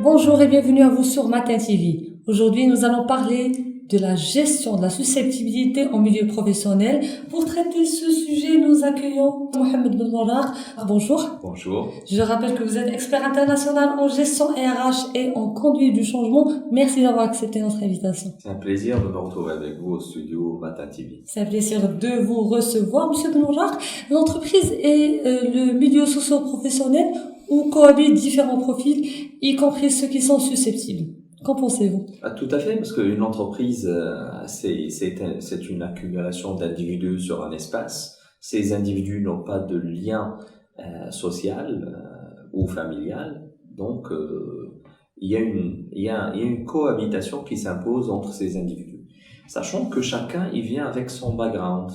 Bonjour et bienvenue à vous sur Matin TV. Aujourd'hui, nous allons parler de la gestion de la susceptibilité en milieu professionnel. Pour traiter ce sujet, nous accueillons Mohamed Ben Morar. Bonjour. Bonjour. Je rappelle que vous êtes expert international en gestion RH et en conduite du changement. Merci d'avoir accepté notre invitation. C'est un plaisir de me retrouver avec vous au studio Matin TV. C'est un plaisir de vous recevoir, Monsieur Ben Morar. L'entreprise et le milieu socio-professionnel où cohabitent différents profils, y compris ceux qui sont susceptibles. Qu'en pensez-vous? Tout à fait, parce qu'une entreprise, c'est une accumulation d'individus sur un espace. Ces individus n'ont pas de lien social ou familial, donc il y a une cohabitation qui s'impose entre ces individus. Sachant que chacun il vient avec son background,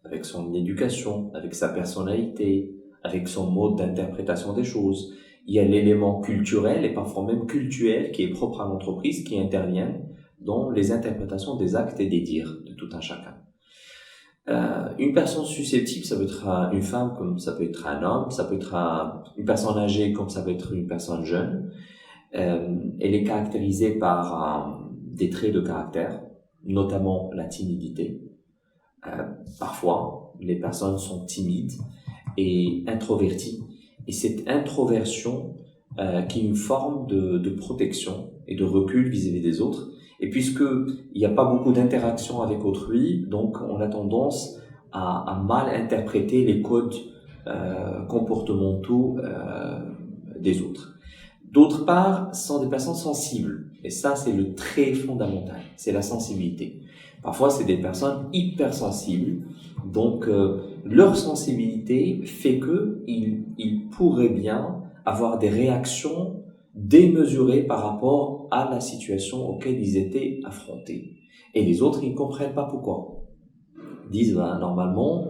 avec son éducation, avec sa personnalité, avec son mode d'interprétation des choses. Il y a l'élément culturel et parfois même cultuel qui est propre à l'entreprise qui intervient dans les interprétations des actes et des dires de tout un chacun. Une personne susceptible, ça peut être une femme comme ça peut être un homme, ça peut être une personne âgée comme ça peut être une personne jeune. Elle est caractérisée par des traits de caractère, notamment la timidité. Parfois, les personnes sont timides et introverties. Et cette introversion qui est une forme de protection et de recul vis-à-vis des autres. Et puisqu'il n'y a pas beaucoup d'interaction avec autrui, donc on a tendance à mal interpréter les codes comportementaux des autres. D'autre part, ce sont des personnes sensibles. Et ça, c'est le trait fondamental. C'est la sensibilité. Parfois, c'est des personnes hypersensibles. Donc, leur sensibilité fait qu'ils pourraient bien avoir des réactions démesurées par rapport à la situation auquel ils étaient affrontés. Et les autres, ils ne comprennent pas pourquoi. Ils disent, normalement,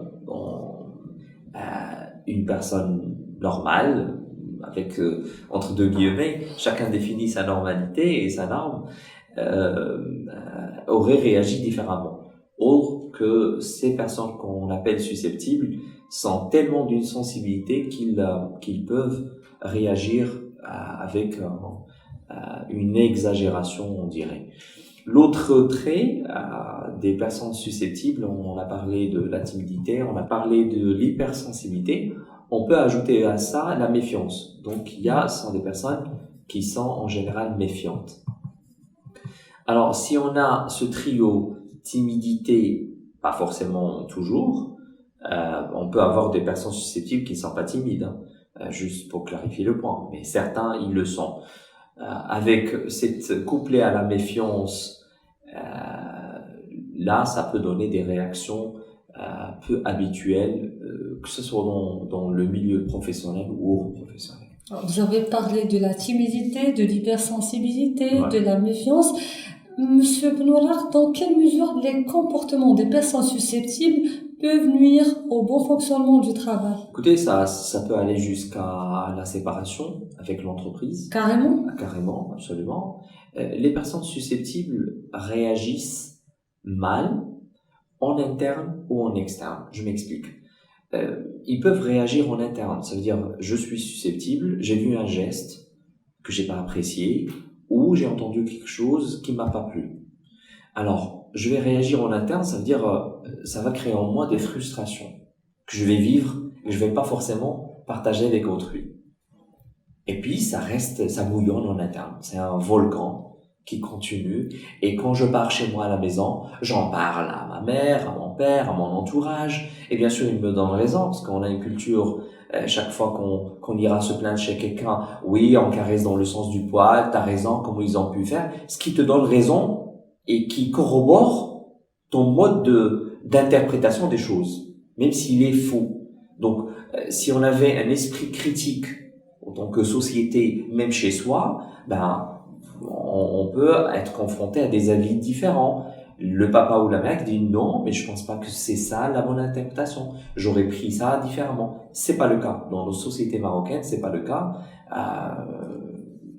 une personne normale, avec entre deux guillemets, chacun définit sa normalité et sa norme, aurait réagi différemment. Or que ces personnes qu'on appelle susceptibles sont tellement d'une sensibilité qu'ils peuvent réagir avec une exagération, on dirait. L'autre trait des personnes susceptibles, on a parlé de la timidité, on a parlé de l'hypersensibilité, on peut ajouter à ça la méfiance. Donc ce sont des personnes qui sont en général méfiantes. Alors si on a ce trio timidité, pas forcément toujours, on peut avoir des personnes susceptibles qui ne sont pas timides, juste pour clarifier le point, mais certains ils le sont. Avec cette couplée à la méfiance, là ça peut donner des réactions peu habituelles, que ce soit dans le milieu professionnel ou hors professionnel. Alors, vous avez parlé de la timidité, de l'hypersensibilité, Ouais. de la méfiance. Monsieur Ben Morar, dans quelle mesure les comportements des personnes susceptibles peuvent nuire au bon fonctionnement du travail? Écoutez, ça peut aller jusqu'à la séparation avec l'entreprise. Carrément? Carrément, absolument. Les personnes susceptibles réagissent mal en interne ou en externe. Je m'explique. Ils peuvent réagir en interne. Ça veut dire, je suis susceptible, j'ai vu un geste que j'ai pas apprécié ou j'ai entendu quelque chose qui m'a pas plu. Alors, je vais réagir en interne, ça veut dire, ça va créer en moi des frustrations que je vais vivre et je vais pas forcément partager avec autrui. Et puis, ça bouillonne en interne. C'est un volcan qui continue. Et quand je pars chez moi à la maison, j'en parle à ma mère, à mon père, à mon entourage. Et bien sûr, ils me donnent raison, parce qu'on a une culture, chaque fois qu'on ira se plaindre chez quelqu'un, oui, on caresse dans le sens du poil, t'as raison, comment ils ont pu faire. Ce qui te donne raison et qui corrobore ton mode d'interprétation des choses, même s'il est faux. Donc, si on avait un esprit critique en tant que société, même chez soi, on peut être confronté à des avis différents. Le papa ou la mère dit non, mais je pense pas que c'est ça la bonne interprétation. J'aurais pris ça différemment. C'est pas le cas. Dans nos sociétés marocaines, c'est pas le cas.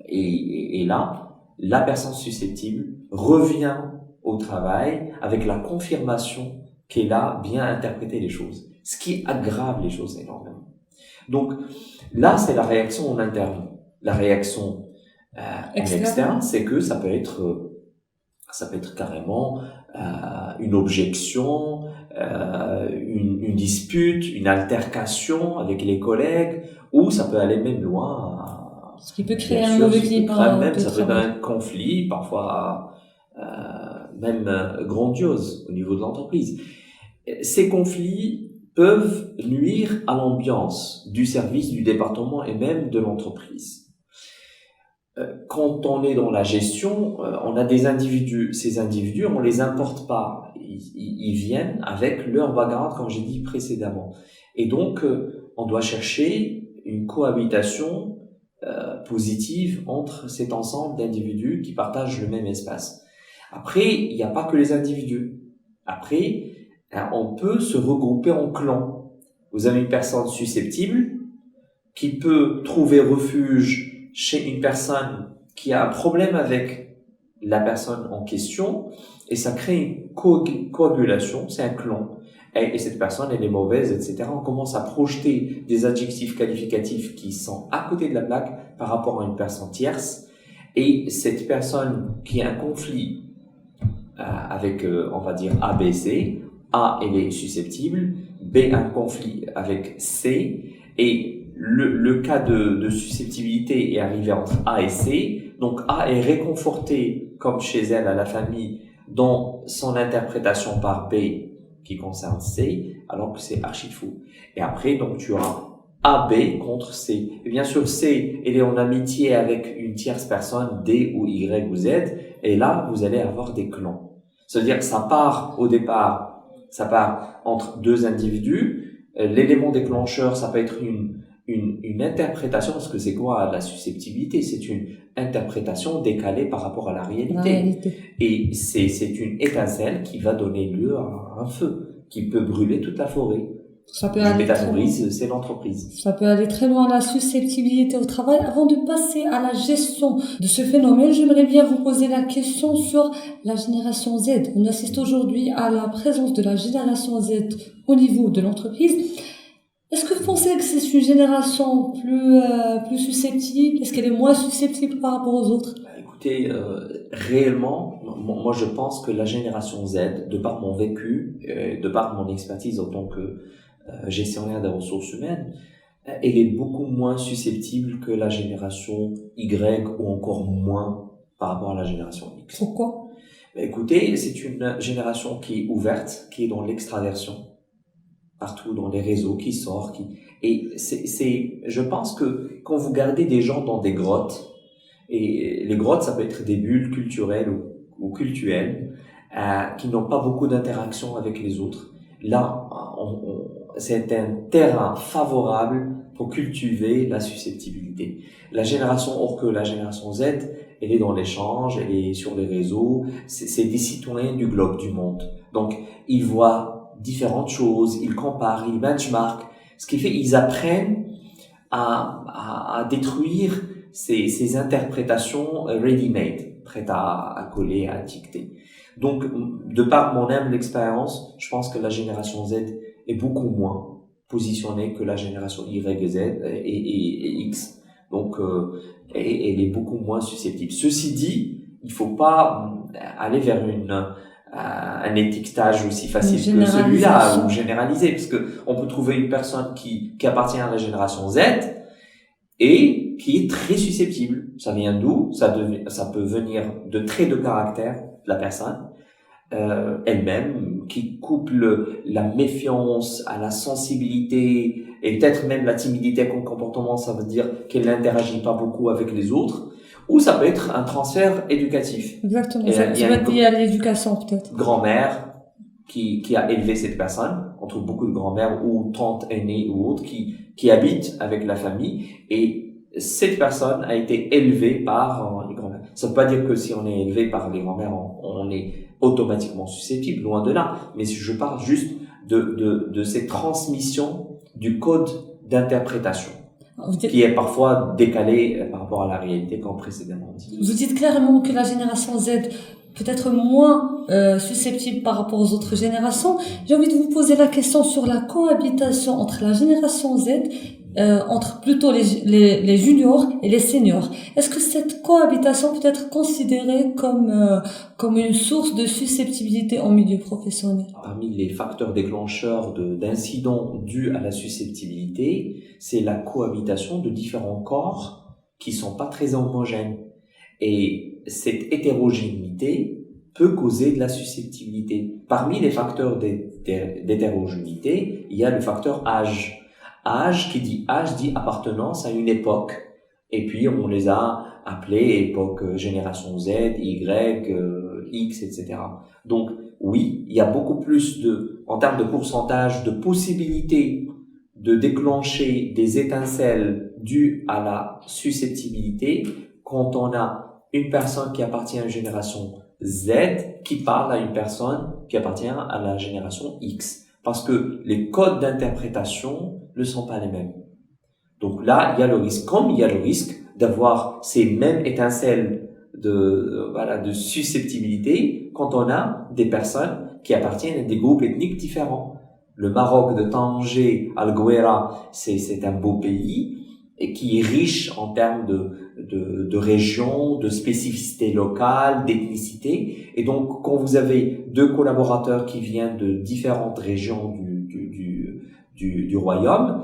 Et là, la personne susceptible revient au travail avec la confirmation qu'elle a bien interprété les choses. Ce qui aggrave les choses énormément. Donc, là, c'est la réaction en interne. La réaction En externe, c'est que ça peut être carrément une objection, une dispute, une altercation avec les collègues, ou ça peut aller même loin. Ce qui peut créer un mauvais climat de ça peut être travail. un conflit, parfois même grandiose au niveau de l'entreprise. Ces conflits peuvent nuire à l'ambiance du service, du département et même de l'entreprise. Quand on est dans la gestion, on a des individus. Ces individus, on les importe pas. Ils viennent avec leur background, comme j'ai dit précédemment. Et donc, on doit chercher une cohabitation positive entre cet ensemble d'individus qui partagent le même espace. Après, il n'y a pas que les individus. Après, on peut se regrouper en clans. Vous avez une personne susceptible qui peut trouver refuge chez une personne qui a un problème avec la personne en question, et ça crée une coagulation, c'est un clan. Et cette personne, elle est mauvaise, etc. On commence à projeter des adjectifs qualificatifs qui sont à côté de la plaque par rapport à une personne tierce. Et cette personne qui a un conflit avec, on va dire, A, B, C, A, elle est susceptible, B a un conflit avec C, et le cas de susceptibilité est arrivé entre A et C. Donc A est réconforté, comme chez elle, à la famille, dans son interprétation par B qui concerne C, alors que c'est archi faux. Et après, donc, tu auras AB contre C. Et bien sûr, C, elle est en amitié avec une tierce personne, D ou Y ou Z, et là, vous allez avoir des clans. C'est-à-dire que ça part entre deux individus. L'élément déclencheur, ça peut être une interprétation, parce que c'est quoi la susceptibilité? C'est une interprétation décalée par rapport à la réalité. Et c'est une étincelle qui va donner lieu à un feu, qui peut brûler toute la forêt. Ça peut aller très loin. C'est l'entreprise. Ça peut aller très loin, la susceptibilité au travail. Avant de passer à la gestion de ce phénomène, j'aimerais bien vous poser la question sur la génération Z. On assiste aujourd'hui à la présence de la génération Z au niveau de l'entreprise. Est-ce que vous pensez que c'est une génération plus susceptible? Est-ce qu'elle est moins susceptible par rapport aux autres? Écoutez, réellement, moi je pense que la génération Z, de par mon vécu, de par mon expertise en tant que gestionnaire des ressources humaines, elle est beaucoup moins susceptible que la génération Y ou encore moins par rapport à la génération X. Pourquoi? Écoutez, c'est une génération qui est ouverte, qui est dans l'extraversion, partout dans les réseaux, qui sort, je pense que quand vous gardez des gens dans des grottes, et les grottes, ça peut être des bulles culturelles ou cultuelles, qui n'ont pas beaucoup d'interaction avec les autres. Là, c'est un terrain favorable pour cultiver la susceptibilité. La génération Z, elle est dans l'échange, elle est sur les réseaux, c'est des citoyens du globe, du monde. Donc, ils voient différentes choses, ils comparent, ils benchmarkent, ce qui fait qu'ils apprennent à détruire ces interprétations ready-made, prêtes à coller, à étiqueter. Donc, de par mon humble expérience, je pense que la génération Z est beaucoup moins positionnée que la génération Y, Z et X. Donc, elle est beaucoup moins susceptible. Ceci dit, il faut pas aller vers un étiquetage aussi facile que celui-là, ou généralisé, parce que on peut trouver une personne qui appartient à la génération Z et qui est très susceptible. Ça vient d'où? Ça peut venir de traits de caractère de la personne elle-même, qui couple la méfiance à la sensibilité et peut-être même la timidité comme comportement. Ça veut dire qu'elle n'interagit pas beaucoup avec les autres. Ou ça peut être un transfert éducatif. Exactement. Ça va être lié à l'éducation, peut-être. Grand-mère qui a élevé cette personne. On trouve beaucoup de grand-mères ou tantes aînées ou autres qui habitent avec la famille, et cette personne a été élevée par les grand-mères. Ça veut pas dire que si on est élevé par les grand-mères, on est automatiquement susceptible, loin de là. Mais si je parle juste de cette transmission du code d'interprétation, qui est parfois décalé par rapport à la réalité, comme précédemment dit. Vous dites clairement que la génération Z peut être moins susceptible par rapport aux autres générations. J'ai envie de vous poser la question sur la cohabitation entre la génération Z entre plutôt les juniors et les seniors. Est-ce que cette cohabitation peut être considérée comme une source de susceptibilité en milieu professionnel? Parmi les facteurs déclencheurs d'incidents dus à la susceptibilité, c'est la cohabitation de différents corps qui sont pas très homogènes. Et cette hétérogénéité peut causer de la susceptibilité. Parmi les facteurs d'hétérogénéité, il y a le facteur âge. Âge dit appartenance à une époque. Et puis, on les a appelés époque génération Z, Y, X, etc. Donc, oui, il y a beaucoup plus en termes de pourcentage, de possibilités de déclencher des étincelles dues à la susceptibilité quand on a une personne qui appartient à une génération Z qui parle à une personne qui appartient à la génération X. Parce que les codes d'interprétation ne sont pas les mêmes. Donc là, il y a le risque. Comme il y a le risque d'avoir ces mêmes étincelles de susceptibilité quand on a des personnes qui appartiennent à des groupes ethniques différents. Le Maroc de Tanger, Al-Ghouera, c'est un beau pays et qui est riche en termes de régions, de spécificités locales, d'ethnicité. Et donc, quand vous avez deux collaborateurs qui viennent de différentes régions du royaume,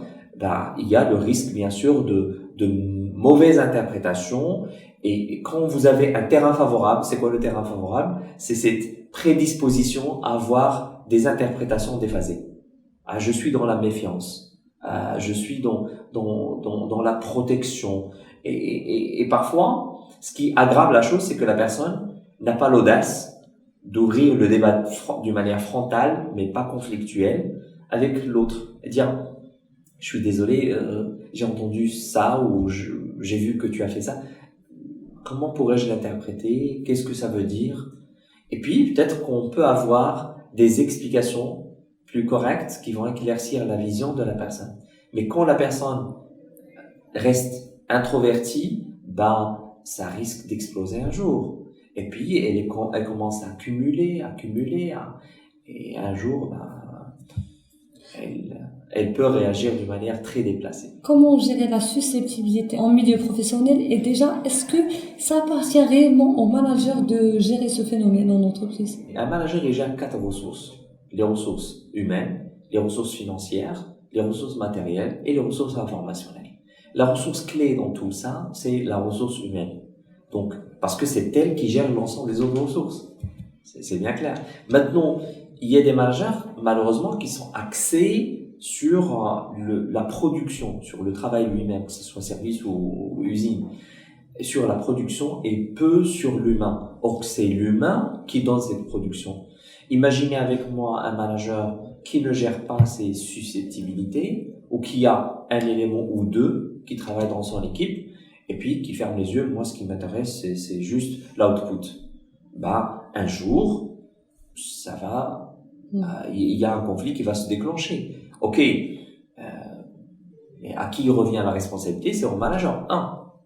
il y a le risque, bien sûr, de mauvaise interprétation. Et quand vous avez un terrain favorable, c'est quoi le terrain favorable? C'est cette prédisposition à avoir des interprétations déphasées. Je suis dans la méfiance. Je suis dans la protection. Et parfois, ce qui aggrave la chose, c'est que la personne n'a pas l'audace d'ouvrir le débat d'une manière frontale, mais pas conflictuelle, avec l'autre. Et dire, je suis désolé, j'ai entendu ça ou j'ai vu que tu as fait ça. Comment pourrais-je l'interpréter? Qu'est-ce que ça veut dire? Et puis, peut-être qu'on peut avoir des explications plus correctes qui vont éclaircir la vision de la personne. Mais quand la personne reste introvertie, ça risque d'exploser un jour. Et puis, elle commence à accumuler, et un jour, elle peut réagir d'une manière très déplacée. Comment gérer la susceptibilité en milieu professionnel? Et déjà, est-ce que ça appartient réellement au manager de gérer ce phénomène en entreprise? Un manager, il gère 4 ressources. Les ressources humaines, les ressources financières, les ressources matérielles et les ressources informationnelles. La ressource clé dans tout ça, c'est la ressource humaine. Donc, parce que c'est elle qui gère l'ensemble des autres ressources. C'est bien clair. Maintenant, il y a des managers, malheureusement, qui sont axés sur la production, sur le travail lui-même, que ce soit service ou usine, sur la production et peu sur l'humain. Or, c'est l'humain qui donne cette production. Imaginez avec moi un manager qui ne gère pas ses susceptibilités ou qui a un élément ou deux qui travaille dans son équipe et puis qui ferme les yeux. Moi, ce qui m'intéresse, c'est juste l'output. Un jour, ça va, il y a un conflit qui va se déclencher. Ok, mais à qui revient la responsabilité? C'est au manager.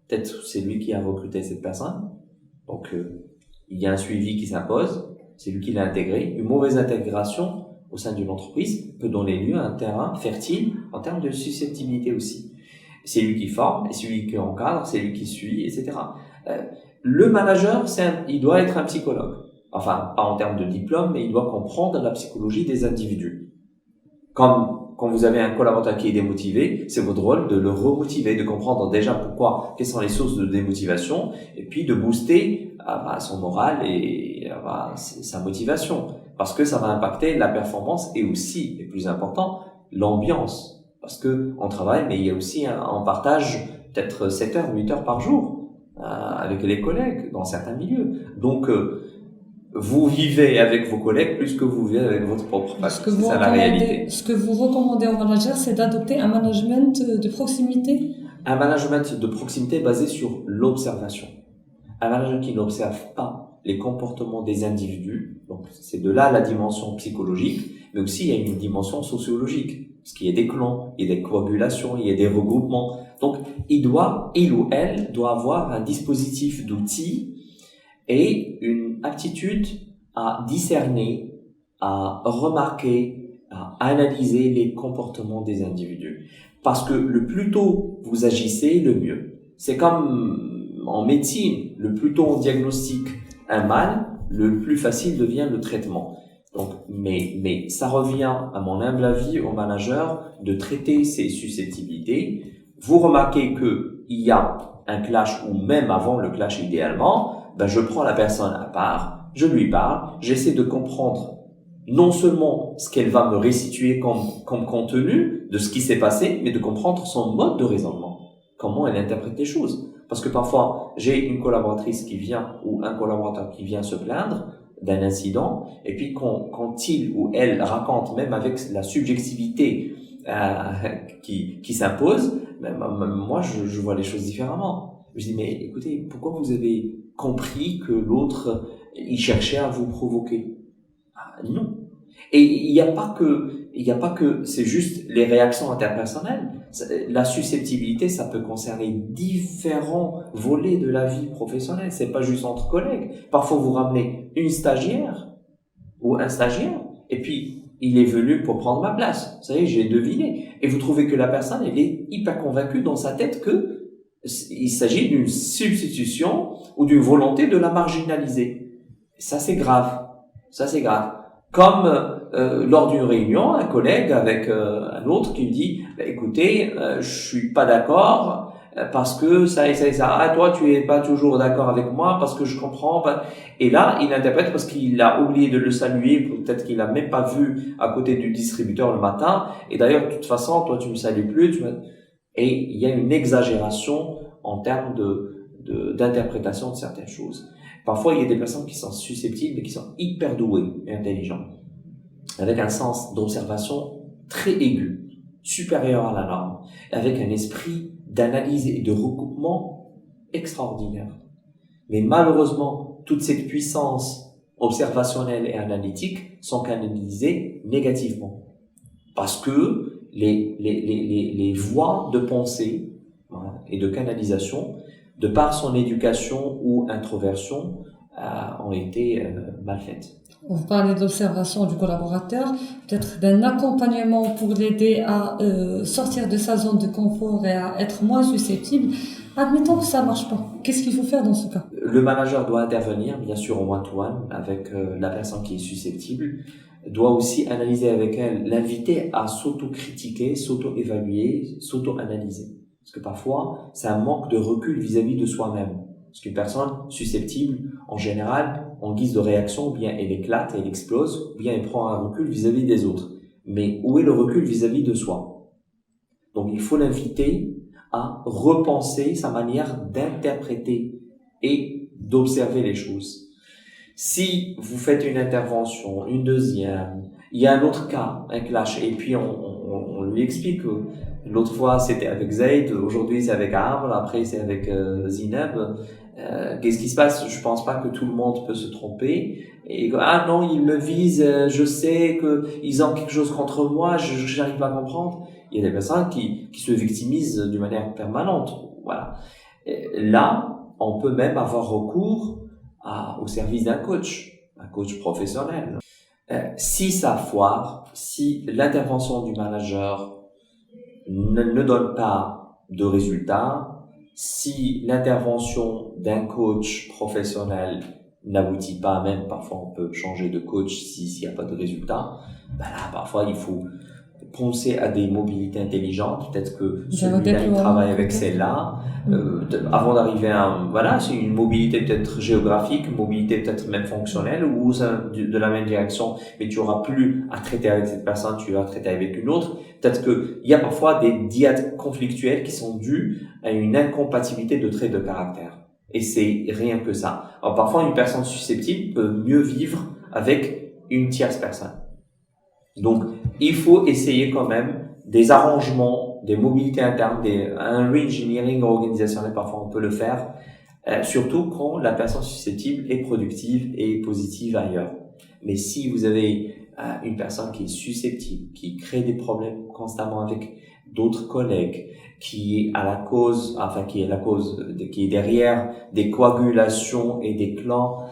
Peut-être c'est lui qui a recruté cette personne. Donc, il y a un suivi qui s'impose. C'est lui qui l'a intégré. Une mauvaise intégration au sein d'une entreprise peut donner lieu à un terrain fertile en termes de susceptibilité aussi. C'est lui qui forme, c'est lui qui encadre, c'est lui qui suit, etc. Le manager, il doit être un psychologue. Enfin, pas en termes de diplôme, mais il doit comprendre la psychologie des individus. Comme quand vous avez un collaborateur qui est démotivé, c'est votre rôle de le remotiver, de comprendre déjà quelles sont les sources de démotivation, et puis de booster son moral et sa motivation. Parce que ça va impacter la performance et aussi, et plus important, l'ambiance. Parce que on travaille, mais il y a aussi on partage peut-être 7 heures, 8 heures par jour avec les collègues dans certains milieux. Donc, vous vivez avec vos collègues plus que vous vivez avec votre propre famille. C'est ça la réalité. Ce que vous recommandez aux managers, c'est d'adopter un management de proximité? Un management de proximité basé sur l'observation. Un manager qui n'observe pas les comportements des individus, donc c'est de là la dimension psychologique, mais aussi il y a une dimension sociologique, parce qu'il y a des clans, il y a des coagulations, il y a des regroupements. Donc il ou elle doit avoir un dispositif d'outils et une aptitude à discerner, à remarquer à analyser les comportements des individus. Parce que le plus tôt vous agissez, le mieux. C'est comme en médecine, le plus tôt on diagnostique un mal, le plus facile devient le traitement. Donc, mais ça revient, à mon humble avis, au manager de traiter ces susceptibilités. Vous remarquez que il y a un clash, ou même avant le clash idéalement, je prends la personne à part, je lui parle, j'essaie de comprendre non seulement ce qu'elle va me restituer comme contenu de ce qui s'est passé, mais de comprendre son mode de raisonnement, comment elle interprète les choses. Parce que parfois, j'ai une collaboratrice qui vient, ou un collaborateur qui vient se plaindre d'un incident, et puis quand il ou elle raconte, même avec la subjectivité qui s'impose, moi je vois les choses différemment. Je dis, mais écoutez, pourquoi vous avez compris que l'autre il cherchait à vous provoquer? Non. Et il n'y a pas que c'est juste les réactions interpersonnelles. La susceptibilité, ça peut concerner différents volets de la vie professionnelle. C'est pas juste entre collègues. Parfois, vous ramenez une stagiaire ou un stagiaire, et puis il est venu pour prendre ma place. Vous savez, j'ai deviné. Et vous trouvez que la personne, elle est hyper convaincue dans sa tête que il s'agit d'une substitution ou d'une volonté de la marginaliser. Ça, c'est grave. Ça, c'est grave. Comme lors d'une réunion, un collègue avec un autre qui me dit écoutez, je suis pas d'accord parce que ça et ça et ça. Ah, toi, tu es pas toujours d'accord avec moi parce que je comprends pas. Et là, il interprète parce qu'il a oublié de le saluer, peut-être qu'il a même pas vu à côté du distributeur le matin. Et d'ailleurs, de toute façon, toi, tu me salues plus. Et il y a une exagération en termes d'interprétation de certaines choses. Parfois, il y a des personnes qui sont susceptibles mais qui sont hyper douées et intelligentes, avec un sens d'observation très aigu, supérieur à la norme, avec un esprit d'analyse et de recoupement extraordinaire. Mais malheureusement, toute cette puissance observationnelle et analytique sont canalisées négativement. Parce que les voies de pensée et de canalisation, de par son éducation ou introversion, ont été mal faites. Vous parlez d'observation du collaborateur, peut-être d'un accompagnement pour l'aider à sortir de sa zone de confort et à être moins susceptible. Admettons que ça marche pas. Qu'est-ce qu'il faut faire dans ce cas? Le manager doit intervenir, bien sûr, en one-to-one avec la personne qui est susceptible, doit aussi analyser avec elle, l'inviter à s'auto-critiquer, s'auto-évaluer, s'auto-analyser. Parce que parfois, c'est un manque de recul vis-à-vis de soi-même. Parce qu'une personne susceptible, en général, en guise de réaction, ou bien elle éclate, elle explose, ou bien elle prend un recul vis-à-vis des autres. Mais où est le recul vis-à-vis de soi? Donc il faut l'inviter à repenser sa manière d'interpréter et d'observer les choses. Si vous faites une intervention, une deuxième, il y a un autre cas, un clash, et puis on lui explique que l'autre fois c'était avec Zayd, aujourd'hui c'est avec Amr, après c'est avec Zineb. Qu'est-ce qui se passe? Je pense pas que tout le monde peut se tromper. Et ah non, ils me visent, je sais que ils ont quelque chose contre moi, j'arrive pas à comprendre. Il y a des personnes qui se victimisent d'une manière permanente. Voilà. Et là, on peut même avoir recours au service d'un coach professionnel. Si ça foire, si l'intervention du manager ne donne pas de résultat, si l'intervention d'un coach professionnel n'aboutit pas, même parfois on peut changer de coach s'il n'y a pas de résultat, là parfois il faut penser à des mobilités intelligentes, peut-être que celui-là il travaille avec celle-là, avant d'arriver à c'est une mobilité peut-être géographique, une mobilité peut-être même fonctionnelle ou de la même direction, mais tu auras plus à traiter avec cette personne, tu vas traiter avec une autre. Peut-être que il y a parfois des diades conflictuelles qui sont dues à une incompatibilité de traits de caractère. Et c'est rien que ça. Alors parfois une personne susceptible peut mieux vivre avec une tierce personne. Donc, il faut essayer quand même des arrangements, des mobilités internes, un re-engineering organisationnel, parfois on peut le faire, surtout quand la personne susceptible est productive et positive ailleurs. Mais si vous avez une personne qui est susceptible, qui crée des problèmes constamment avec d'autres collègues, qui est derrière des coagulations et des clans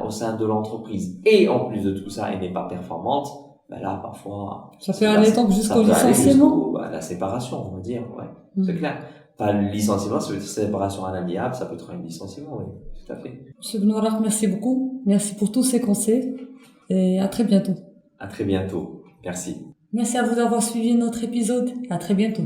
au sein de l'entreprise, et en plus de tout ça, elle n'est pas performante, ben là, parfois... Ça peut aller donc jusqu'au licenciement. À la séparation, on va dire, ouais. C'est clair. Pas le licenciement, c'est une séparation à l'amiable, ça peut être un licenciement, oui, tout à fait. Monsieur Benoît, merci beaucoup. Merci pour tous ces conseils et à très bientôt. À très bientôt. Merci. Merci à vous d'avoir suivi notre épisode. À très bientôt.